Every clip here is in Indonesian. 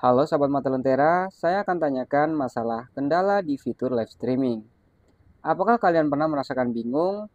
Halo Sobat Mata Lentera, saya akan tanyakan masalah kendala di fitur live streaming. Apakah kalian pernah merasakan bingung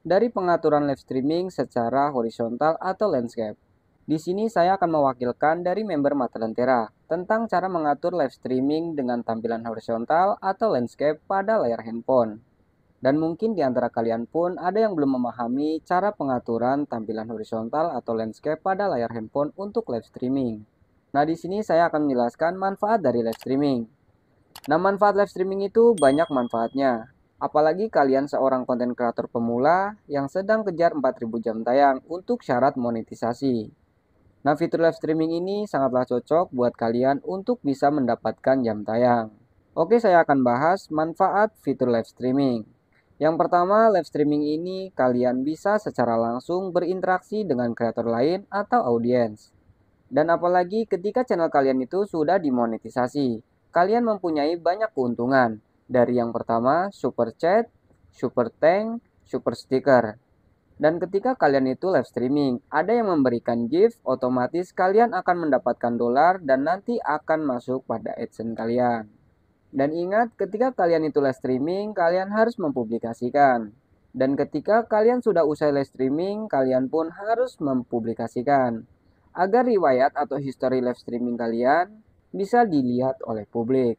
dari pengaturan live streaming secara horizontal atau landscape? Di sini saya akan mewakilkan dari member Mata Lentera tentang cara mengatur live streaming dengan tampilan horizontal atau landscape pada layar handphone. Dan mungkin di antara kalian pun ada yang belum memahami cara pengaturan tampilan horizontal atau landscape pada layar handphone untuk live streaming. Nah, di sini saya akan menjelaskan manfaat dari live streaming. Nah, manfaat live streaming itu banyak manfaatnya. Apalagi kalian seorang konten kreator pemula yang sedang kejar 4.000 jam tayang untuk syarat monetisasi. Nah, fitur live streaming ini sangatlah cocok buat kalian untuk bisa mendapatkan jam tayang. Oke, saya akan bahas manfaat fitur live streaming. Yang pertama, live streaming ini kalian bisa secara langsung berinteraksi dengan kreator lain atau audiens. Dan apalagi ketika channel kalian itu sudah dimonetisasi, kalian mempunyai banyak keuntungan. Dari yang pertama, super chat, super thank, super sticker. Dan ketika kalian itu live streaming, ada yang memberikan gift, otomatis kalian akan mendapatkan dolar dan nanti akan masuk pada AdSense kalian. Dan ingat, ketika kalian itu live streaming, kalian harus mempublikasikan. Dan ketika kalian sudah usai live streaming, kalian pun harus mempublikasikan agar riwayat atau history live streaming kalian bisa dilihat oleh publik.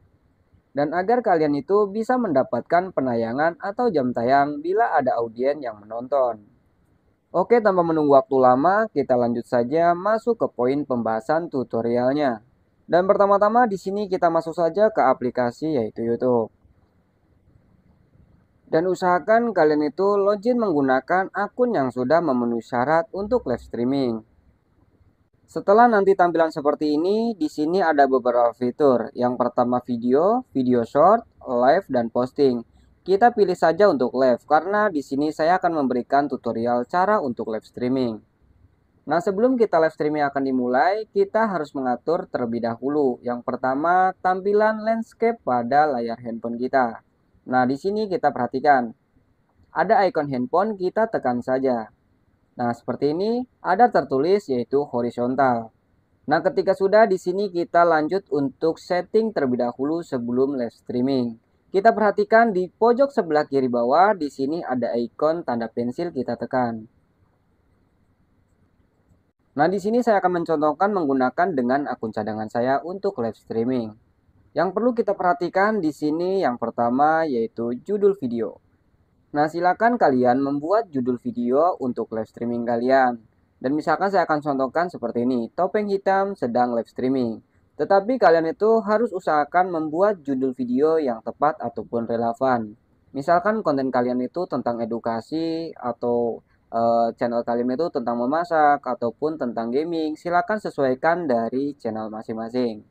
Dan agar kalian itu bisa mendapatkan penayangan atau jam tayang bila ada audiens yang menonton. Oke, tanpa menunggu waktu lama, kita lanjut saja masuk ke poin pembahasan tutorialnya. Dan pertama-tama di sini kita masuk saja ke aplikasi yaitu YouTube. Dan usahakan kalian itu login menggunakan akun yang sudah memenuhi syarat untuk live streaming. Setelah nanti tampilan seperti ini, di sini ada beberapa fitur. Yang pertama video, video short, live, dan posting. Kita pilih saja untuk live karena di sini saya akan memberikan tutorial cara untuk live streaming. Nah, sebelum kita live streaming akan dimulai, kita harus mengatur terlebih dahulu. Yang pertama, tampilan landscape pada layar handphone kita. Nah, di sini kita perhatikan. Ada icon handphone, kita tekan saja. Nah, seperti ini ada tertulis yaitu horizontal. Nah, ketika sudah di sini kita lanjut untuk setting terlebih dahulu sebelum live streaming. Kita perhatikan di pojok sebelah kiri bawah di sini ada ikon tanda pensil, kita tekan. Nah, di sini saya akan mencontohkan menggunakan dengan akun cadangan saya untuk live streaming. Yang perlu kita perhatikan di sini yang pertama yaitu judul video. Nah, silakan kalian membuat judul video untuk live streaming kalian. Dan misalkan saya akan contohkan seperti ini, topeng hitam sedang live streaming. Tetapi kalian itu harus usahakan membuat judul video yang tepat ataupun relevan. Misalkan konten kalian itu tentang edukasi atau channel kalian itu tentang memasak ataupun tentang gaming. Silakan sesuaikan dari channel masing-masing.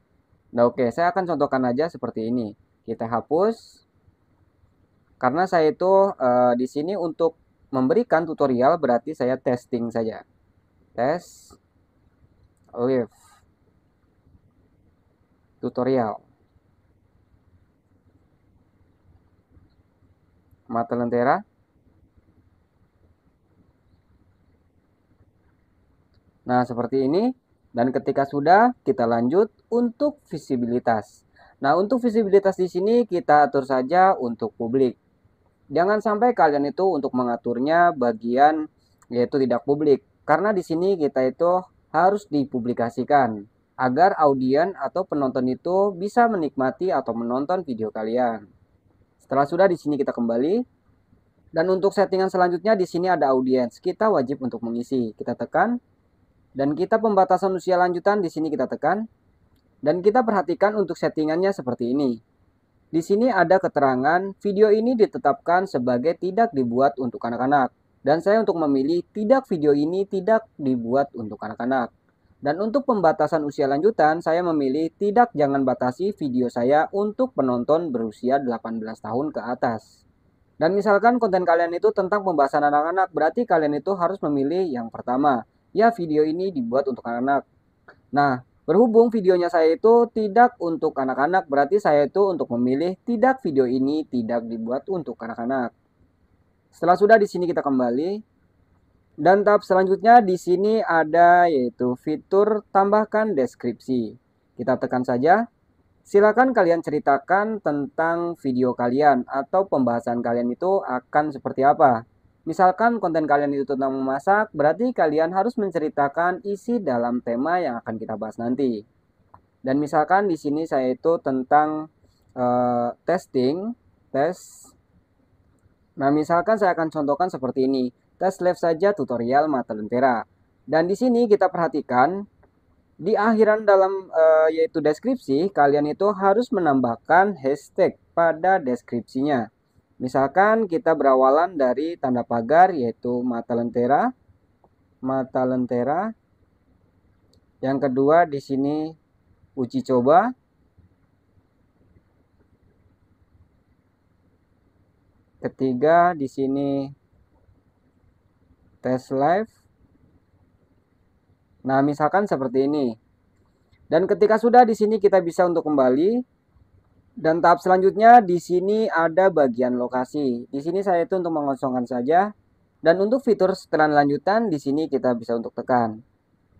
Nah, oke, saya akan contohkan aja seperti ini. Kita hapus. Karena saya itu di sini untuk memberikan tutorial berarti saya testing saja. Tes live tutorial. Mata Lentera. Nah, seperti ini. Dan ketika sudah, kita lanjut untuk visibilitas. Nah, untuk visibilitas di sini kita atur saja untuk publik. Jangan sampai kalian itu untuk mengaturnya bagian yaitu tidak publik. Karena di sini kita itu harus dipublikasikan agar audiens atau penonton itu bisa menikmati atau menonton video kalian. Setelah sudah di sini kita kembali. Dan untuk settingan selanjutnya di sini ada audiens. Kita wajib untuk mengisi. Kita tekan. Dan kita pembatasan usia lanjutan di sini kita tekan. Dan kita perhatikan untuk settingannya seperti ini. Di sini ada keterangan video ini ditetapkan sebagai tidak dibuat untuk anak-anak. Dan saya untuk memilih tidak, video ini tidak dibuat untuk anak-anak. Dan untuk pembatasan usia lanjutan saya memilih tidak, jangan batasi video saya untuk penonton berusia 18 tahun ke atas. Dan misalkan konten kalian itu tentang pembahasan anak-anak, berarti kalian itu harus memilih yang pertama. Ya, video ini dibuat untuk anak-anak. Nah, berhubung videonya saya itu tidak untuk anak-anak, berarti saya itu untuk memilih tidak, video ini tidak dibuat untuk anak-anak. Setelah sudah di sini kita kembali. Dan tahap selanjutnya di sini ada yaitu fitur tambahkan deskripsi. Kita tekan saja. Silakan kalian ceritakan tentang video kalian atau pembahasan kalian itu akan seperti apa. Misalkan konten kalian itu tentang memasak, berarti kalian harus menceritakan isi dalam tema yang akan kita bahas nanti. Dan misalkan di sini saya itu tentang tes. Nah, misalkan saya akan contohkan seperti ini. Tes live saja tutorial mata lentera. Dan di sini kita perhatikan di akhiran dalam yaitu deskripsi, kalian itu harus menambahkan hashtag pada deskripsinya. Misalkan kita berawalan dari tanda pagar yaitu mata lentera. Yang kedua di sini uji coba. Ketiga di sini tes live. Nah, misalkan seperti ini. Dan ketika sudah di sini kita bisa untuk kembali. Dan tahap selanjutnya di sini ada bagian lokasi. Di sini saya itu untuk mengosongkan saja. Dan untuk fitur setelan lanjutan di sini kita bisa untuk tekan.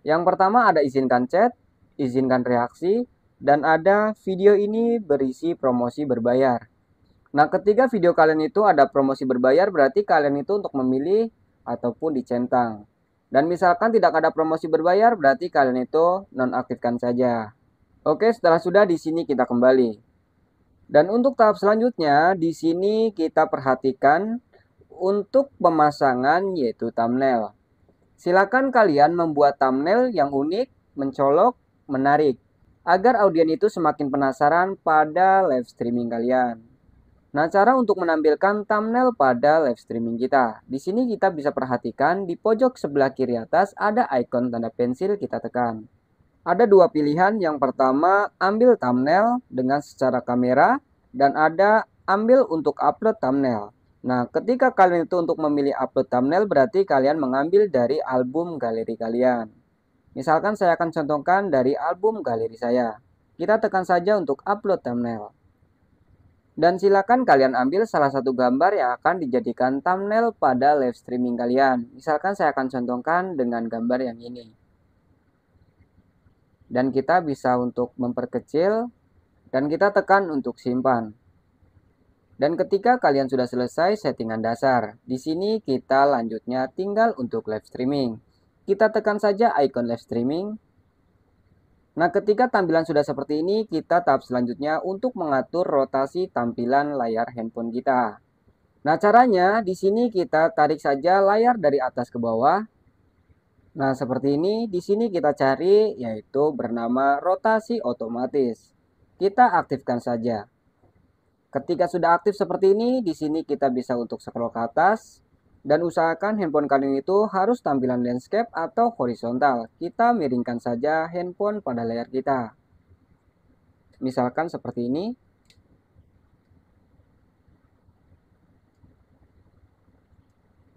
Yang pertama ada izinkan chat, izinkan reaksi, dan ada video ini berisi promosi berbayar. Nah, ketika video kalian itu ada promosi berbayar, berarti kalian itu untuk memilih ataupun dicentang. Dan misalkan tidak ada promosi berbayar, berarti kalian itu nonaktifkan saja. Oke, setelah sudah di sini kita kembali. Dan untuk tahap selanjutnya, di sini kita perhatikan untuk pemasangan yaitu thumbnail. Silakan kalian membuat thumbnail yang unik, mencolok, menarik, agar audiens itu semakin penasaran pada live streaming kalian. Nah, cara untuk menampilkan thumbnail pada live streaming kita. Di sini kita bisa perhatikan di pojok sebelah kiri atas ada ikon tanda pensil, kita tekan. Ada dua pilihan. Yang pertama, ambil thumbnail dengan secara kamera, dan ada ambil untuk upload thumbnail. Nah, ketika kalian itu untuk memilih upload thumbnail, berarti kalian mengambil dari album galeri kalian. Misalkan saya akan contohkan dari album galeri saya. Kita tekan saja untuk upload thumbnail. Dan silakan kalian ambil salah satu gambar yang akan dijadikan thumbnail pada live streaming kalian. Misalkan saya akan contohkan dengan gambar yang ini. Dan kita bisa untuk memperkecil dan kita tekan untuk simpan. Dan ketika kalian sudah selesai settingan dasar, di sini kita lanjutnya tinggal untuk live streaming. Kita tekan saja icon live streaming. Nah, ketika tampilan sudah seperti ini, kita tahap selanjutnya untuk mengatur rotasi tampilan layar handphone kita. Nah, caranya di sini kita tarik saja layar dari atas ke bawah. Nah, seperti ini. Di sini kita cari yaitu bernama rotasi otomatis. Kita aktifkan saja. Ketika sudah aktif seperti ini, di sini kita bisa untuk scroll ke atas. Dan usahakan handphone kalian itu harus tampilan landscape atau horizontal. Kita miringkan saja handphone pada layar kita. Misalkan seperti ini.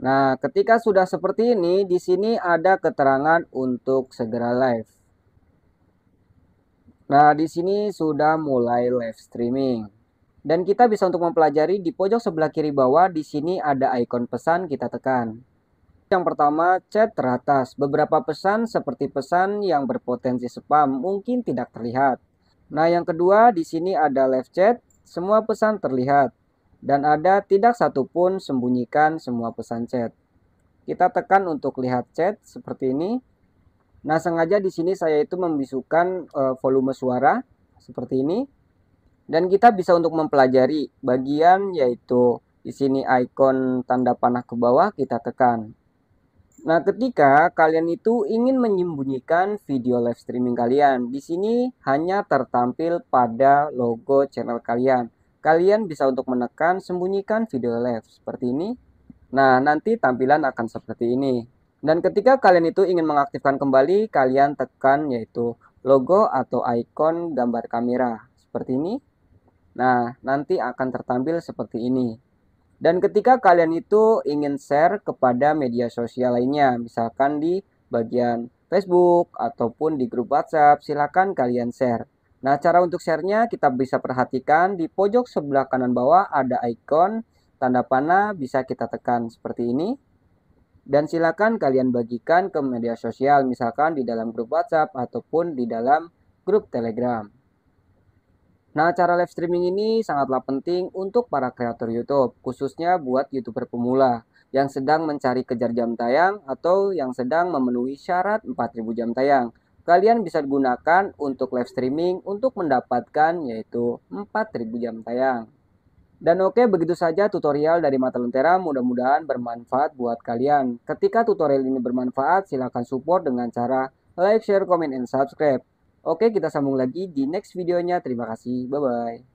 Nah, ketika sudah seperti ini, di sini ada keterangan untuk segera live. Nah, di sini sudah mulai live streaming. Dan kita bisa untuk mempelajari di pojok sebelah kiri bawah, di sini ada ikon pesan, kita tekan. Yang pertama, chat teratas. Beberapa pesan seperti pesan yang berpotensi spam mungkin tidak terlihat. Nah, yang kedua di sini ada live chat, semua pesan terlihat. Dan ada tidak satupun sembunyikan semua pesan chat. Kita tekan untuk lihat chat seperti ini. Nah, sengaja di sini saya itu membisukan volume suara seperti ini. Dan kita bisa untuk mempelajari bagian yaitu di sini ikon tanda panah ke bawah, kita tekan. Nah, ketika kalian itu ingin menyembunyikan video live streaming kalian, di sini hanya tertampil pada logo channel kalian. Kalian bisa untuk menekan sembunyikan video live seperti ini. Nah, nanti tampilan akan seperti ini. Dan ketika kalian itu ingin mengaktifkan kembali, kalian tekan yaitu logo atau ikon gambar kamera seperti ini. Nah, nanti akan tertampil seperti ini. Dan ketika kalian itu ingin share kepada media sosial lainnya, misalkan di bagian Facebook ataupun di grup WhatsApp, silakan kalian share. Nah, cara untuk share-nya kita bisa perhatikan di pojok sebelah kanan bawah ada ikon tanda panah, bisa kita tekan seperti ini. Dan silakan kalian bagikan ke media sosial, misalkan di dalam grup WhatsApp ataupun di dalam grup Telegram. Nah, cara live streaming ini sangatlah penting untuk para kreator YouTube, khususnya buat YouTuber pemula yang sedang mencari kejar jam tayang atau yang sedang memenuhi syarat 4.000 jam tayang. Kalian bisa gunakan untuk live streaming untuk mendapatkan yaitu 4.000 jam tayang. Dan oke, begitu saja tutorial dari Mata Lentera, mudah-mudahan bermanfaat buat kalian. Ketika tutorial ini bermanfaat, silahkan support dengan cara like, share, comment, and subscribe. Oke, kita sambung lagi di next videonya. Terima kasih, bye-bye.